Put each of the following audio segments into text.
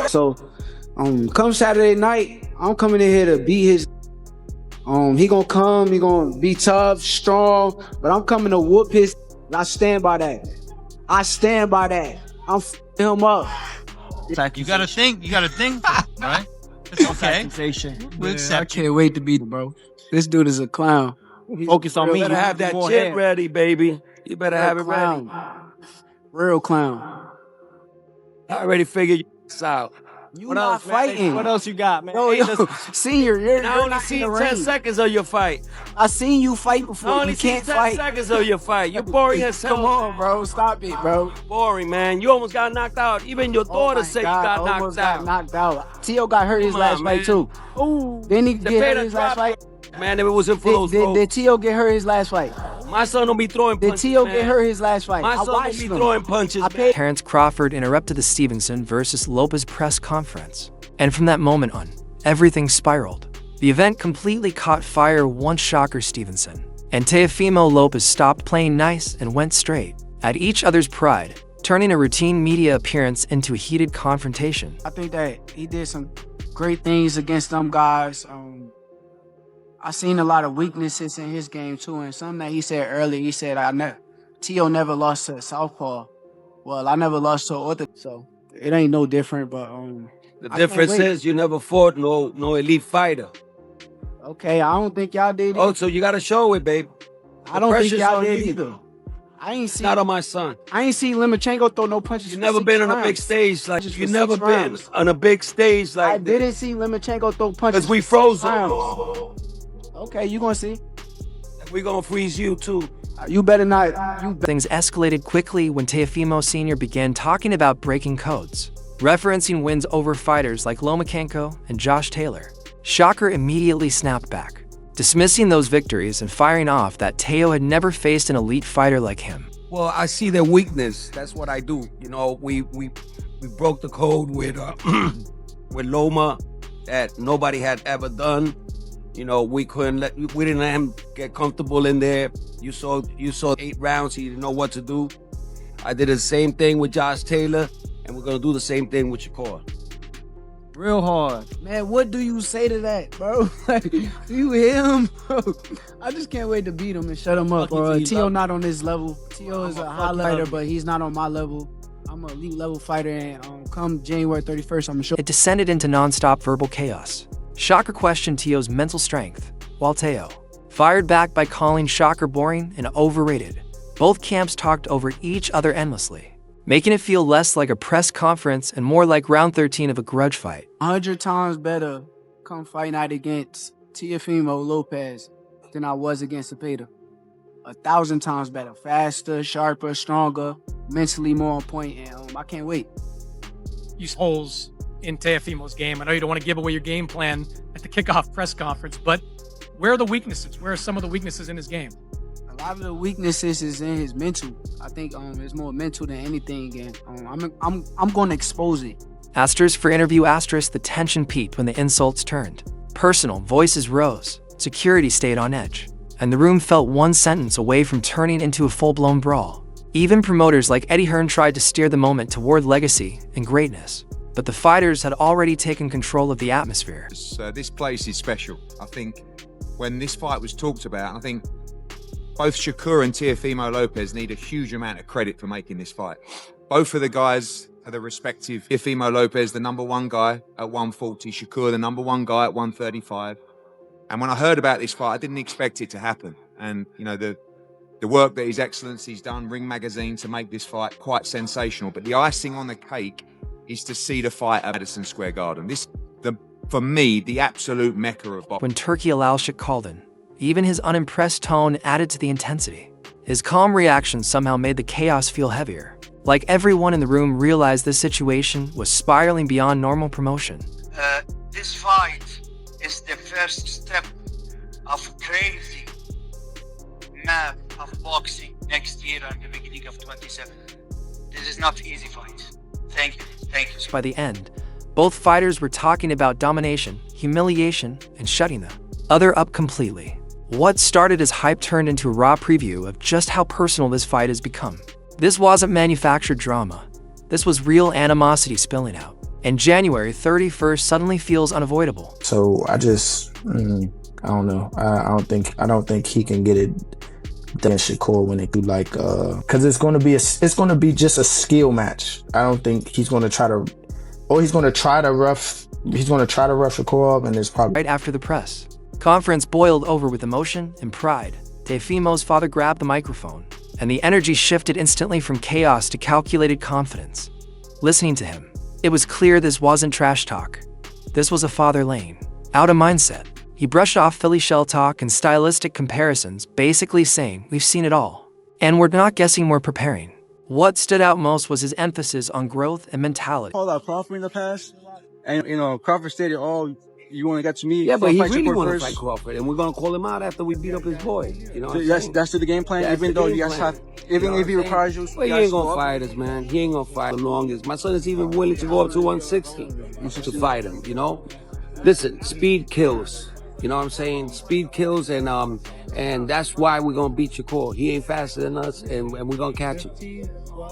So, come Saturday night, I'm coming in here to beat his. He gonna come, he gonna be tough, strong, but I'm coming to whoop his. I stand by that. I'm him up. You gotta think, right? It's okay. We accept. I can't wait to beat him, bro. This dude is a clown. Focus on me. You better have that shit ready, baby. You better have it ready. Real clown. I already figured you out. You not fighting. What else you got, man? Yo, Senior, you're I only not in seen the 10 ring. seconds of your fight. I seen you fight I before. only You seen can't 10 fight. seconds of your fight. You're boring as hell. Come on, bro. Stop it, bro. Boring, man. You almost got knocked out. Even your daughter said you got knocked out. Knocked out. Teo got hurt his last fight too. Ooh. Didn't he get hurt his last fight? Man, if it wasn't for those Did Teo get hurt his last fight? My son don't be throwing Did punches, Teo man. get hurt his last fight? My son don't be throwing punches, man. Terence Crawford interrupted the Stevenson versus Lopez press conference. And from that moment on, everything spiraled. The event completely caught fire once Shakur Stevenson and Teofimo Lopez stopped playing nice and went straight at each other's pride, turning a routine media appearance into a heated confrontation. I think that he did some great things against them guys. I seen a lot of weaknesses in his game too, and something that he said earlier, he said, Teo never lost to a southpaw. Well, I never lost to an orthodox, so it ain't no different, but the difference is you never fought no elite fighter. Okay, I don't think y'all did. Oh, so you gotta show it, babe. I don't think y'all did either. I ain't seen. Not on my son. I ain't seen Lomachenko throw no punches. You never been on a big stage like. You never been on a big stage like. I didn't see Lomachenko throw punches. Cause we froze him. Okay, you gonna see. We gonna freeze you too. You better not. Things escalated quickly when Teofimo Sr. began talking about breaking codes, referencing wins over fighters like Lomachenko and Josh Taylor. Shakur immediately snapped back, dismissing those victories and firing off that Teo had never faced an elite fighter like him. Well, I see their weakness. That's what I do. You know, we broke the code with with Loma that nobody had ever done. You know, we didn't let him get comfortable in there. You saw 8 rounds. He didn't know what to do. I did the same thing with Josh Taylor, and we're gonna do the same thing with Shakur. Real hard. Man, what do you say to that, bro? Like, you him, bro. I just can't wait to beat him and shut him up, bro. Teo not on this level. Teo is a highlighter, but he's not on my level. I'm an elite level fighter, and come January 31st, I'm gonna show. It descended into non-stop verbal chaos. Shakur questioned Teo's mental strength, while Teo fired back by calling Shakur boring and overrated. Both camps talked over each other endlessly, making it feel less like a press conference and more like round 13 of a grudge fight. 100 times better come fight night against Teofimo Lopez than I was against Cepeda. 1,000 times better. Faster, sharper, stronger, mentally more on point, and I can't wait. Use holes in Teofimo's game. I know you don't want to give away your game plan at the kickoff press conference, but where are the weaknesses? Where are some of the weaknesses in his game? A lot of the weaknesses is in his mental. I think it's more mental than anything, and I'm going to expose it. Asterisk for interview asterisk, the tension peaked when the insults turned personal, voices rose, security stayed on edge, and the room felt one sentence away from turning into a full-blown brawl. Even promoters like Eddie Hearn tried to steer the moment toward legacy and greatness, but the fighters had already taken control of the atmosphere. This place is special. I think when this fight was talked about, I think both Shakur and Teofimo Lopez need a huge amount of credit for making this fight. Both of the guys are the respective. Teofimo Lopez, the #1 guy at 140, Shakur, the #1 guy at 135. And when I heard about this fight, I didn't expect it to happen. And, you know, the work that His Excellency's done, Ring Magazine, to make this fight quite sensational. But the icing on the cake is to see the fight at Madison Square Garden. For me, the absolute mecca of boxing. When Turki Alalshik called in, even his unimpressed tone added to the intensity. His calm reaction somehow made the chaos feel heavier. Like everyone in the room realized this situation was spiraling beyond normal promotion. This fight is the first step of crazy map of boxing next year and the beginning of 27. This is not easy fight. Thank you. By the end, both fighters were talking about domination, humiliation, and shutting the other up completely. What started as hype turned into a raw preview of just how personal this fight has become. This wasn't manufactured drama. This was real animosity spilling out. And January 31st suddenly feels unavoidable. So I just, I don't know. I don't think he can get it done Shakur when they do like, cause it's gonna be just a skill match. I don't think he's gonna try to rough Shakur up, and it's probably right after the press conference boiled over with emotion and pride. Teofimo's father grabbed the microphone, and the energy shifted instantly from chaos to calculated confidence. Listening to him, it was clear this wasn't trash talk. This was a father laying out a mindset. He brushed off Philly shell talk and stylistic comparisons, basically saying, we've seen it all. And we're not guessing, we're preparing. What stood out most was his emphasis on growth and mentality. Called out Crawford in the past, and Crawford stated, "Oh, you want to get to me?" Yeah, but he really want to fight Crawford, and we're gonna call him out after we beat up his boy. So that's the game plan. Even though you guys have, even if he requires you, well, he ain't gonna fight us, man. He ain't gonna fight the longest. My son is even willing to go up to 160 to fight him. Listen, speed kills. You know what I'm saying? Speed kills, and that's why we're gonna beat Shakur. He ain't faster than us, and we're gonna catch him.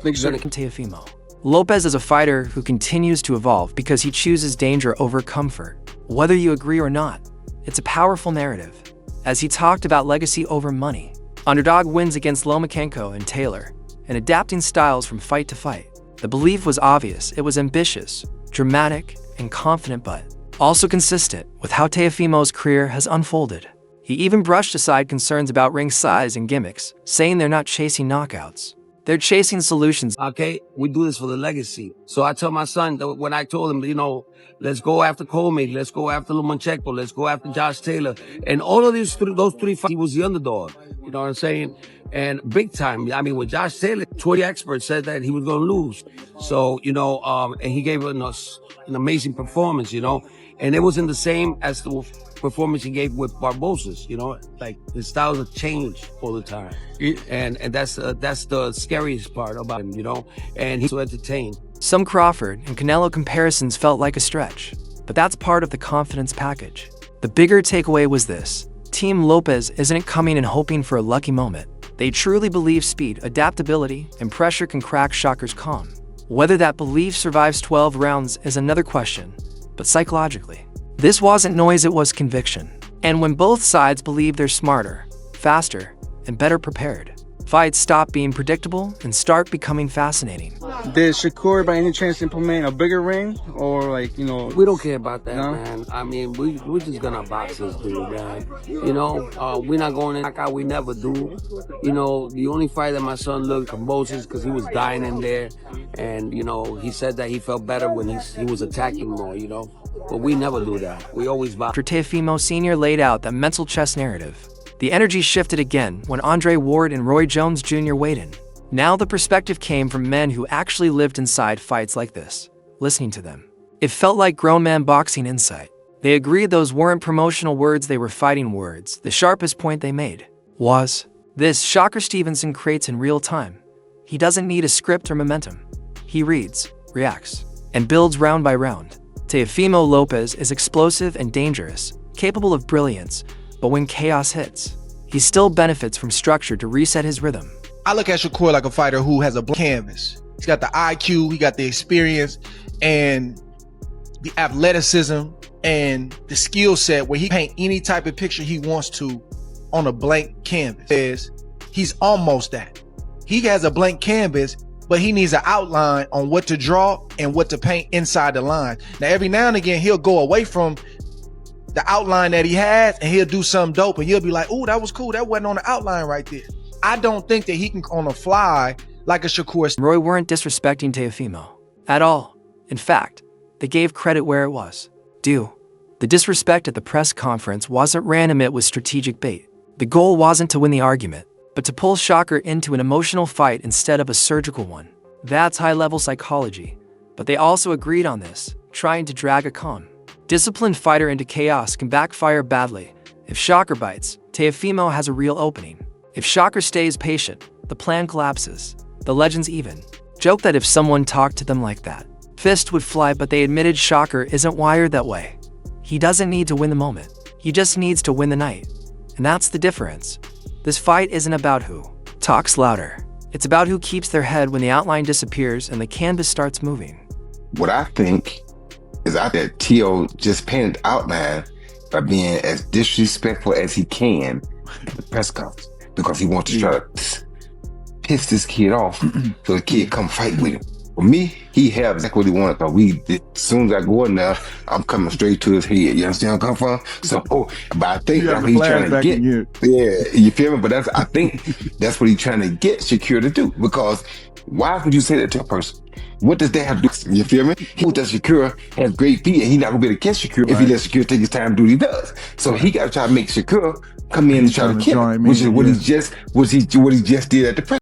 Teofimo Lopez is a fighter who continues to evolve because he chooses danger over comfort. Whether you agree or not, it's a powerful narrative. As he talked about legacy over money, underdog wins against Lomachenko and Taylor, and adapting styles from fight to fight. The belief was obvious. It was ambitious, dramatic, and confident, but also consistent with how Teofimo's career has unfolded. He even brushed aside concerns about ring size and gimmicks, saying they're not chasing knockouts. They're chasing solutions. Okay, we do this for the legacy. So I tell my son that when I told him, let's go after Coleman, let's go after Lomachenko, let's go after Josh Taylor, and all of those three fights, he was the underdog. You know what I'm saying? And big time. I mean, with Josh Taylor, 20 experts said that he was going to lose. So, and he gave us an amazing performance, and it wasn't the same as the performance he gave with Barbosa's, like his styles have changed all the time. And that's the scariest part about him, and he's so entertained. Some Crawford and Canelo comparisons felt like a stretch, but that's part of the confidence package. The bigger takeaway was this: Team Lopez isn't coming and hoping for a lucky moment. They truly believe speed, adaptability, and pressure can crack Shakur's calm. Whether that belief survives 12 rounds is another question, but psychologically, this wasn't noise, it was conviction. And when both sides believe they're smarter, faster, and better prepared, fights stop being predictable and start becoming fascinating. Did Shakur by any chance implement a bigger ring, or We don't care about that, man. I mean, we're just gonna box this dude, man. We're not going to knock out. We never do. The only fight that my son looked composed is because he was dying in there, and he said that he felt better when he was attacking more. But we never do that. We always box. After Teofimo Sr. laid out that mental chess narrative, the energy shifted again when Andre Ward and Roy Jones Jr. weighed in. Now the perspective came from men who actually lived inside fights like this. Listening to them, it felt like grown man boxing insight. They agreed those weren't promotional words, they were fighting words. The sharpest point they made was this: Shakur Stevenson creates in real time. He doesn't need a script or momentum. He reads, reacts, and builds round by round. Teofimo Lopez is explosive and dangerous, capable of brilliance, but when chaos hits, he still benefits from structure to reset his rhythm. I look at Shakur like a fighter who has a blank canvas. He's got the IQ, he got the experience, and the athleticism, and the skill set where he paint any type of picture he wants to on a blank canvas. He's almost that. He has a blank canvas, but he needs an outline on what to draw and what to paint inside the line. Now, every now and again, he'll go away from the outline that he has and he'll do something dope, and he'll be like, "Ooh, that was cool. That wasn't on the outline right there." I don't think that he can on the fly like a Shakur. Roy weren't disrespecting Teofimo at all. In fact, they gave credit where it was due. The disrespect at the press conference wasn't random, it was strategic bait. The goal wasn't to win the argument, but to pull Shakur into an emotional fight instead of a surgical one. That's high-level psychology. But they also agreed on this, trying to drag a calm, disciplined fighter into chaos can backfire badly. If Shakur bites, Teofimo has a real opening. If Shakur stays patient, the plan collapses. The legends even joke that if someone talked to them like that, fist would fly, but they admitted Shakur isn't wired that way. He doesn't need to win the moment. He just needs to win the night. And that's the difference. This fight isn't about who talks louder. It's about who keeps their head when the outline disappears and the canvas starts moving. What I think is that Teo just painted outline by being as disrespectful as he can at the press conference because he wants to try to piss this kid off so the kid come fight with him. For me, he had exactly what he wanted. But as soon as I go in there, I'm coming straight to his head. You understand where I'm coming from? So, but I think that's what he's trying to get. Yeah, you feel me? But I think that's what he's trying to get Shakur to do. Because why would you say that to a person? What does that have to do? You feel me? He knows that Shakur has great feet and he's not gonna be able to catch Shakur if he lets Shakur take his time to do what he does. So he got to try to make Shakur come in and try to kill him, which is what he just did at the press.